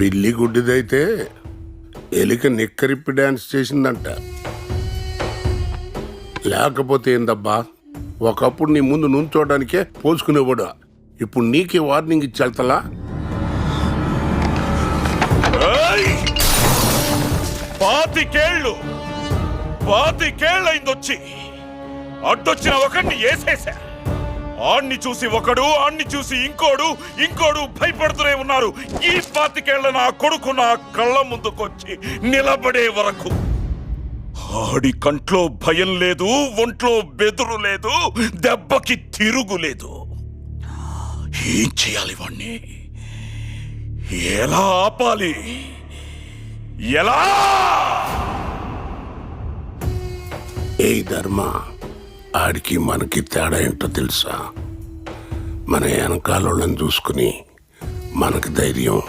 పిల్లి గుడ్డిదైతే ఎలిక నిక్కరిప్పి డాన్స్ చేసిందంట. లేకపోతే ఏందబ్బా, ఒకప్పుడు నీ ముందు నుంచోడానికే పోసుకునేవాడు, ఇప్పుడు నీకే వార్నింగ్ ఇచ్చేళ్తలా? పాతికేళ్ళైందొచ్చి అడ్డొచ్చిన ఒకడిని వేసేసా. ఆణ్ణి చూసి ఒకడు, ఆణ్ణి చూసి ఇంకోడు భయపడుతూనే ఉన్నారు. ఈ 25 నా కొడుకు నా కళ్ళ ముందుకొచ్చి నిలబడే వరకు ఆడి కంట్లో భయం లేదు, ఒంట్లో బెదురు లేదు, దెబ్బకి తిరుగులేదు. ఏం చేయాలి వాణ్ణి? ఎలా ఆపాలి? ఎలా? ఏ ధర్మ, ఆడికి మనకి తేడా ఏంటో తెలుసా? మన వెనకాలని చూసుకుని మనకి ధైర్యం